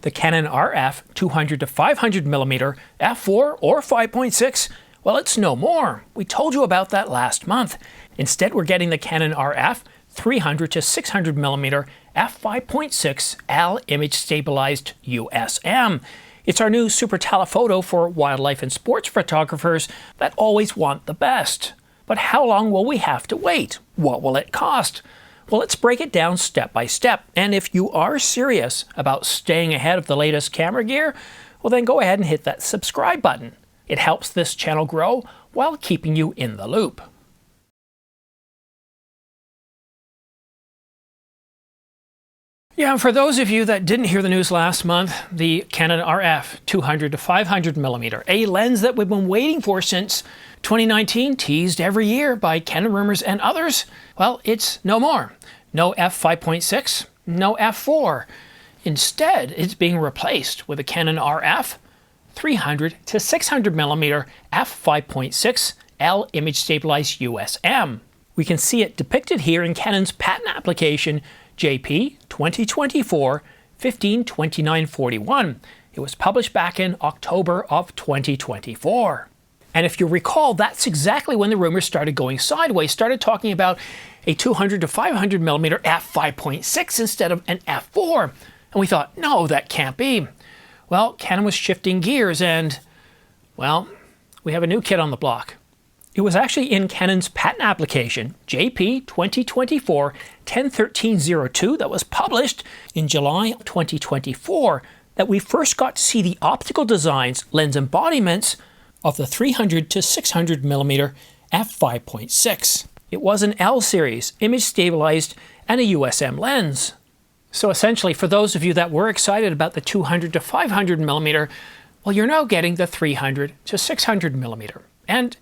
The Canon RF 200 to 500mm f4 or 5.6, well, it's no more. We told you about that last month. Instead, we're getting the Canon RF 300 to 600mm f5.6 Al image stabilized USM. It's our new super telephoto for wildlife and sports photographers that always want the best. But how long will we have to wait? What will it cost? Well, let's break it down step by step. And if you are serious about staying ahead of the latest camera gear, well then go ahead and hit that subscribe button. It helps this channel grow while keeping you in the loop. Yeah, for those of you that didn't hear the news last month, the Canon RF 200 to 500mm, a lens that we've been waiting for since 2019, teased every year by Canon rumors and others, well, it's no more. No f5.6, no f4. Instead, it's being replaced with a Canon RF 300 to 600mm f5.6 L image stabilized USM. We can see it depicted here in Canon's patent application JP 2024-152941. It was published back in October of 2024. And if you recall, that's exactly when the rumors started going sideways, started talking about a 200 to 500mm f5.6 instead of an f4. And we thought, no, that can't be. Well, Canon was shifting gears and, well, we have a new kid on the block. It was actually in Canon's patent application, JP 2024-101302, that was published in July 2024, that we first got to see the optical designs, lens embodiments of the 300 to 600mm f5.6. It was an L series, image stabilized, and a USM lens. So essentially, for those of you that were excited about the 200 to 500mm, well, you're now getting the 300 to 600mm. And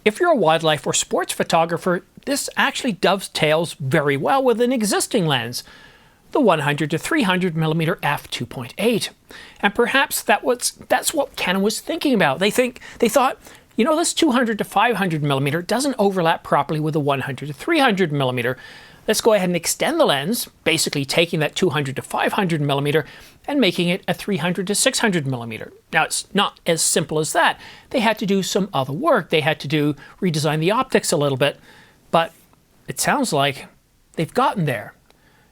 if you're a wildlife or sports photographer, this actually dovetails very well with an existing lens, the 100 to 300mm f2.8. And perhaps that's what Canon was thinking about. They thought, you know, this 200 to 500mm doesn't overlap properly with the 100 to 300mm. Let's go ahead and extend the lens, basically taking that 200 to 500mm and making it a 300 to 600mm. Now, it's not as simple as that. They had to do some other work. They had to redesign the optics a little bit, but it sounds like they've gotten there.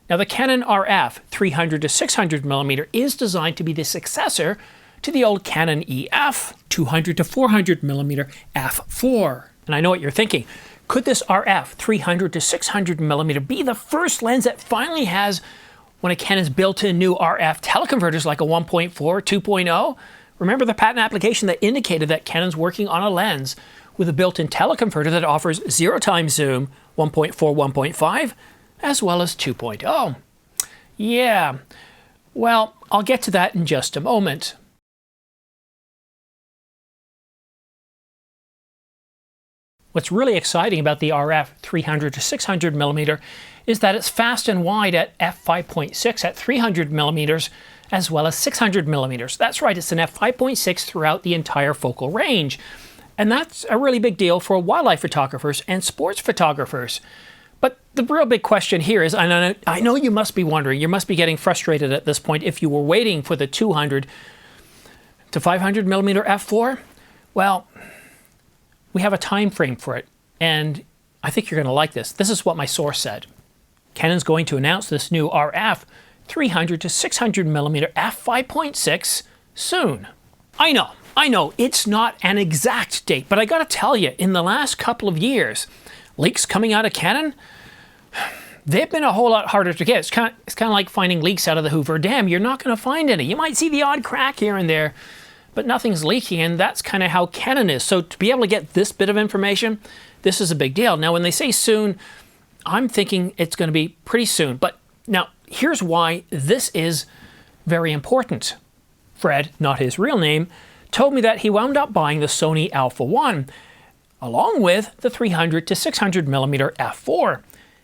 Now, the Canon RF 300 to 600mm is designed to be the successor to the old Canon EF 200 to 400mm f4. And I know what you're thinking. Could this RF 300 to 600mm be the first lens that finally has one of Canon's built-in new RF teleconverters like a 1.4, 2.0? Remember the patent application that indicated that Canon's working on a lens with a built-in teleconverter that offers 0x zoom, 1.4, 1.5, as well as 2.0. Yeah, well, I'll get to that in just a moment. What's really exciting about the RF 300 to 600mm is that it's fast and wide at f5.6 at 300mm as well as 600mm. That's right, it's an f5.6 throughout the entire focal range. And that's a really big deal for wildlife photographers and sports photographers. But the real big question here is, I know you must be wondering, you must be getting frustrated at this point if you were waiting for the 200 to 500mm f4. Well, we have a time frame for it, and I think you're going to like this. This is what my source said. Canon's going to announce this new RF 300 to 600mm f5.6 soon. I know, it's not an exact date, but I got to tell you, in the last couple of years, leaks coming out of Canon, they've been a whole lot harder to get. It's kind of like finding leaks out of the Hoover Dam. You're not going to find any. You might see the odd crack here and there, but nothing's leaking, and that's kind of how Canon is. So to be able to get this bit of information, this is a big deal. Now, when they say soon, I'm thinking it's going to be pretty soon. But now, here's why this is very important. Fred, not his real name, told me that he wound up buying the Sony Alpha 1, along with the 300 to 600mm f4.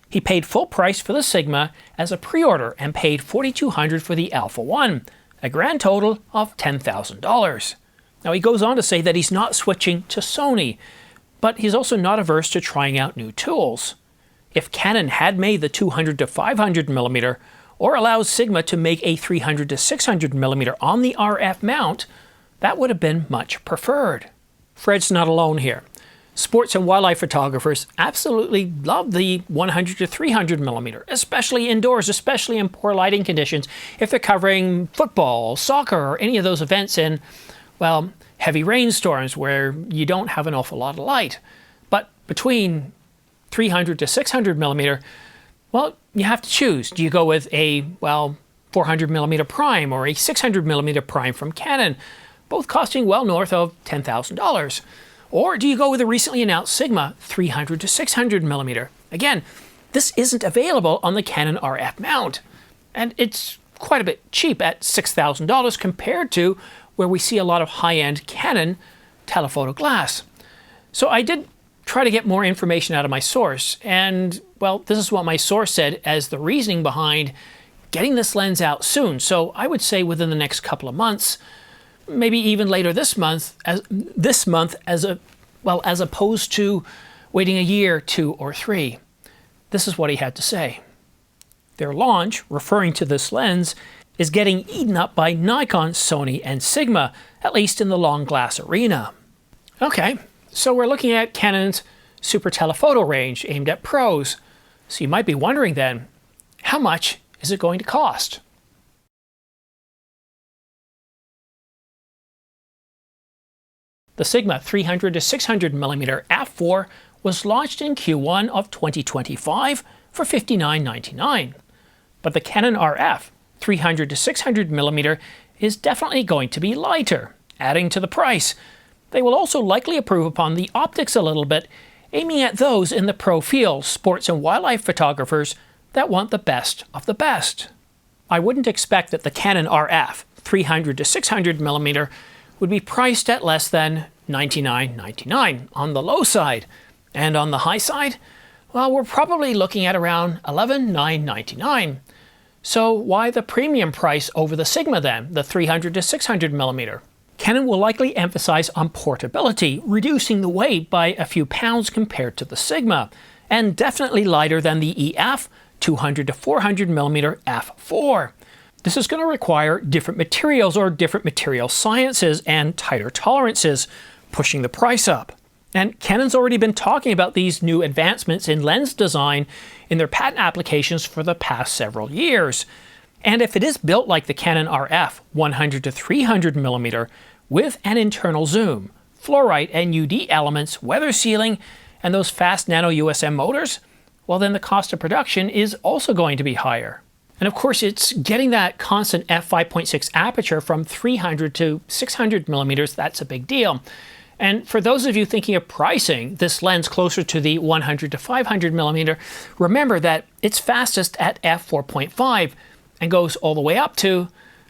He paid full price for the Sigma as a pre-order and paid $4,200 for the Alpha 1. A grand total of $10,000. Now, he goes on to say that he's not switching to Sony, but he's also not averse to trying out new tools. If Canon had made the 200 to 500mm or allows Sigma to make a 300 to 600 millimeter on the RF mount, that would have been much preferred. Fred's not alone here. Sports and wildlife photographers absolutely love the 100 to 300 millimeter, especially indoors, especially in poor lighting conditions, if they're covering football, soccer, or any of those events in, well, heavy rainstorms where you don't have an awful lot of light. But between 300 to 600 millimeter, well, you have to choose. Do you go with a, well, 400 millimeter prime or a 600 millimeter prime from Canon, both costing well north of $10,000? Or do you go with the recently announced Sigma 300 to 600 millimeter? Again, this isn't available on the Canon RF mount, and it's quite a bit cheap at $6,000 compared to where we see a lot of high-end Canon telephoto glass. So I did try to get more information out of my source, and well, this is what my source said as the reasoning behind getting this lens out soon. So I would say within the next couple of months, maybe even later this month, as opposed to waiting a year, 2 or 3. This is what he had to say. Their launch, referring to this lens, is getting eaten up by Nikon, Sony, and Sigma, at least in the long glass arena. Okay, so we're looking at Canon's super telephoto range aimed at pros. So you might be wondering then, how much is it going to cost? The Sigma 300 to 600 millimeter f4 was launched in Q1 of 2025 for $59.99. But the Canon RF 300 to 600 millimeter is definitely going to be lighter, adding to the price. They will also likely improve upon the optics a little bit, aiming at those in the pro field, sports and wildlife photographers that want the best of the best. I wouldn't expect that the Canon RF 300 to 600 millimeter would be priced at less than $99.99 on the low side. And on the high side, well, we're probably looking at around $11,999. So why the premium price over the Sigma then, the 300 to 600 millimeter? Canon will likely emphasize on portability, reducing the weight by a few pounds compared to the Sigma, and definitely lighter than the EF 200 to 400 millimeter f4. This is going to require different materials or different material sciences and tighter tolerances, pushing the price up. And Canon's already been talking about these new advancements in lens design in their patent applications for the past several years. And if it is built like the Canon RF 100 to 300 millimeter with an internal zoom, fluorite and UD elements, weather sealing, and those fast nano USM motors, well then the cost of production is also going to be higher. And of course, it's getting that constant f5.6 aperture from 300 to 600 millimeters, that's a big deal. And for those of you thinking of pricing this lens closer to the 100 to 500 millimeter, remember that it's fastest at f4.5 and goes all the way up to,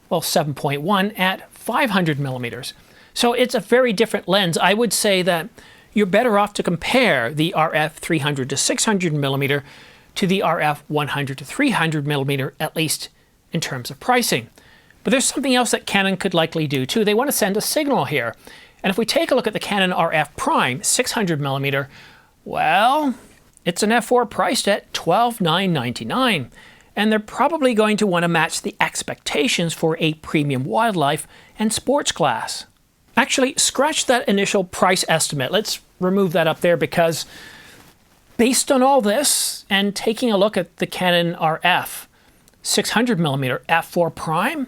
well, 7.1 at 500 millimeters. So it's a very different lens. I would say that you're better off to compare the RF 300 to 600 millimeter to the RF 100 to 300 millimeter, at least in terms of pricing. But there's something else that Canon could likely do too. They want to send a signal here. And if we take a look at the Canon RF Prime 600 millimeter, well, it's an f4 priced at $12,999. And they're probably going to want to match the expectations for a premium wildlife and sports glass. Actually, scratch that initial price estimate. Let's remove that up there because based on all this and taking a look at the Canon RF 600 millimeter f4 Prime,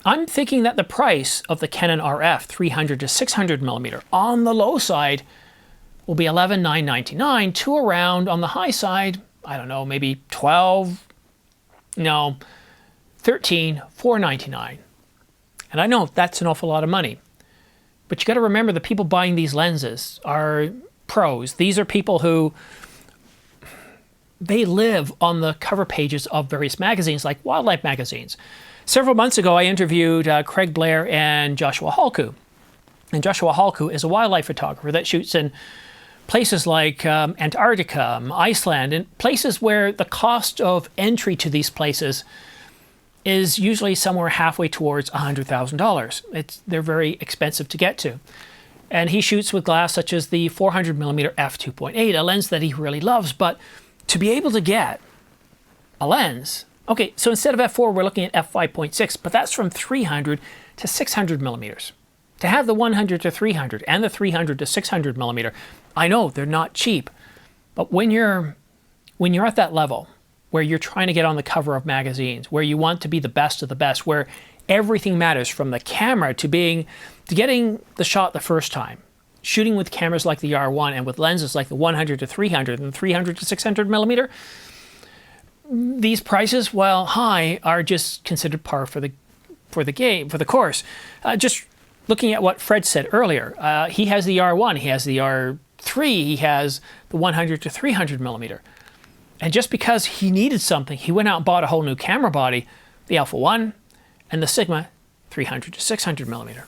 I'm thinking that the price of the Canon RF 300 to 600 millimeter on the low side will be $11,999 to around on the high side, I don't know, maybe $13,499. And I know that's an awful lot of money. But you got to remember the people buying these lenses are pros. These are people who they live on the cover pages of various magazines like wildlife magazines. Several months ago, I interviewed Craig Blair and Joshua Halku. And Joshua Halku is a wildlife photographer that shoots in places like Antarctica, Iceland, and places where the cost of entry to these places is usually somewhere halfway towards $100,000. They're very expensive to get to. And he shoots with glass such as the 400mm f2.8, a lens that he really loves. But to be able to get a lens Okay, so instead of f4, we're looking at f5.6, but that's from 300 to 600 millimeters. To have the 100 to 300 and the 300 to 600 millimeter, I know they're not cheap, but when you're at that level where you're trying to get on the cover of magazines, where you want to be the best of the best, where everything matters from the camera to getting the shot the first time, shooting with cameras like the R1 and with lenses like the 100 to 300 and 300 to 600 millimeter, these prices, while high, are just considered par for the course. Just looking at what Fred said earlier, he has the R1, he has the R3, he has the 100 to 300 millimeter. And just because he needed something, he went out and bought a whole new camera body, the Alpha 1 and the Sigma 300 to 600 millimeter.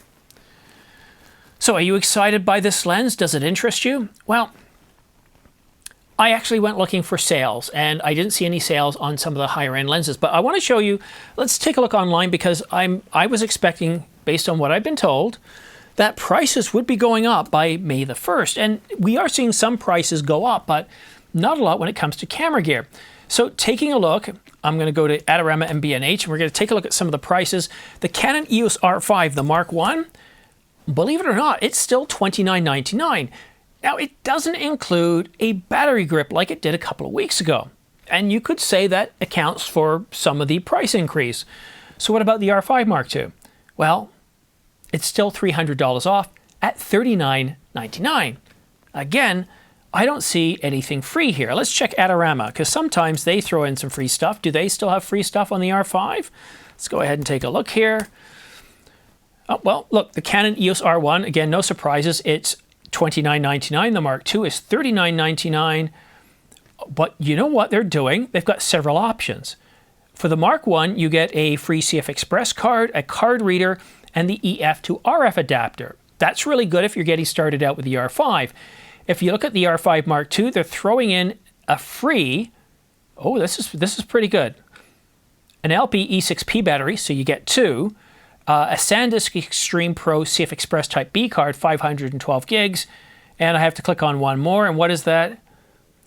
So are you excited by this lens? Does it interest you? Well, I actually went looking for sales, and I didn't see any sales on some of the higher end lenses. But I want to show you, let's take a look online, because I was expecting, based on what I've been told, that prices would be going up by May the 1st. And we are seeing some prices go up, but not a lot when it comes to camera gear. So taking a look, I'm going to go to Adorama and B&H, and we're going to take a look at some of the prices. The Canon EOS R5, the Mark I, believe it or not, it's still $29.99. Now, it doesn't include a battery grip like it did a couple of weeks ago. And you could say that accounts for some of the price increase. So what about the R5 Mark II? Well, it's still $300 off at $39.99. Again, I don't see anything free here. Let's check Adorama, because sometimes they throw in some free stuff. Do they still have free stuff on the R5? Let's go ahead and take a look here. Oh, well, look, the Canon EOS R1, again, no surprises. It's $29.99. The Mark II is $39.99. But you know what they're doing? They've got several options. For the Mark I, you get a free CF Express card, a card reader, and the EF to RF adapter. That's really good if you're getting started out with the R5. If you look at the R5 Mark II, they're throwing in a free, oh, this is pretty good, an LP E6P battery, so you get two, a SanDisk Extreme Pro CF Express Type B card, 512 gigs, and I have to click on one more, and what is that?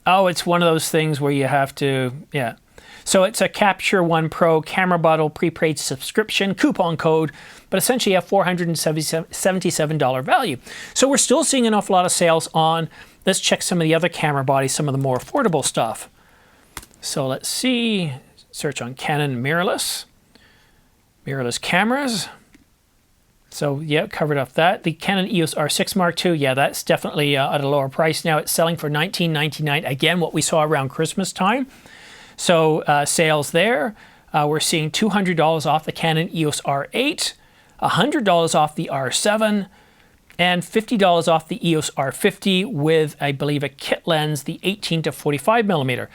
Oh, it's one of those things where you have to, yeah. So it's a Capture One Pro camera bottle prepaid subscription coupon code, but essentially a $477 value. So we're still seeing an awful lot of sales on. Let's check some of the other camera bodies, some of the more affordable stuff. So let's see, search on Canon mirrorless cameras. So yeah, covered up that. The Canon EOS R6 Mark II, yeah, that's definitely at a lower price now. It's selling for $19.99. Again, what we saw around Christmas time. So sales there. We're seeing $200 off the Canon EOS R8, $100 off the R7, and $50 off the EOS R50 with, I believe, a kit lens, the 18 to 45 millimeter.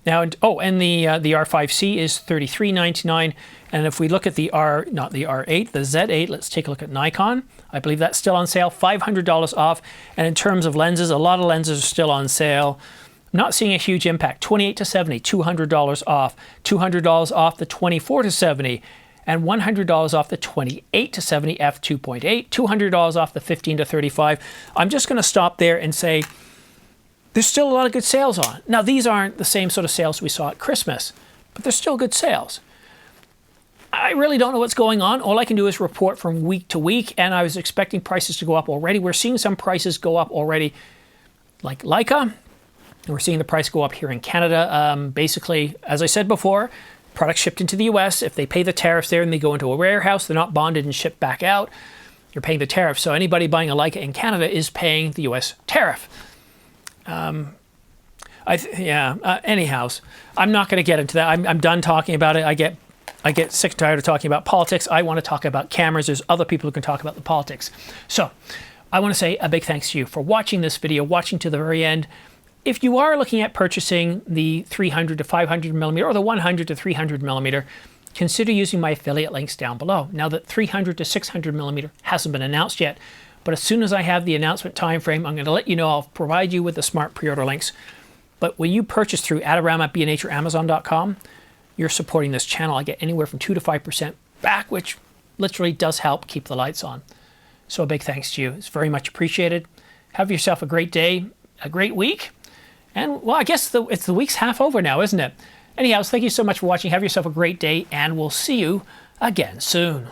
Now, oh, and the R5C is $33.99. And if we look at the not the R8, the Z8, let's take a look at Nikon. I believe that's still on sale, $500 off. And in terms of lenses, a lot of lenses are still on sale. Not seeing a huge impact. 28 to 70, $200 off. $200 off the 24 to 70, and $100 off the 28 to 70 f2.8. $200 off the 15 to 35. I'm just going to stop there and say there's still a lot of good sales on. Now, these aren't the same sort of sales we saw at Christmas, but they're still good sales. I really don't know what's going on. All I can do is report from week to week, and I was expecting prices to go up already. We're seeing some prices go up already, like Leica. We're seeing the price go up here in Canada. Basically, as I said before, products shipped into the US, if they pay the tariffs there and they go into a warehouse, they're not bonded and shipped back out, you're paying the tariff. So anybody buying a Leica in Canada is paying the US tariff. Anyhow, I'm not going to get into that. I'm done talking about it. I get sick and tired of talking about politics. I want to talk about cameras. There's other people who can talk about the politics. So I want to say a big thanks to you for watching this video, watching to the very end. If you are looking at purchasing the 300 to 500 millimeter or the 100 to 300 millimeter, consider using my affiliate links down below. Now that 300 to 600 millimeter hasn't been announced yet, but as soon as I have the announcement time frame, I'm going to let you know. I'll provide you with the smart pre-order links. But when you purchase through Adorama, B&H, or Amazon.com, you're supporting this channel. I get anywhere from 2 to 5% back, which literally does help keep the lights on. So a big thanks to you. It's very much appreciated. Have yourself a great day, a great week. And, well, I guess it's the week's half over now, isn't it? Anyhow, thank you so much for watching. Have yourself a great day, and we'll see you again soon.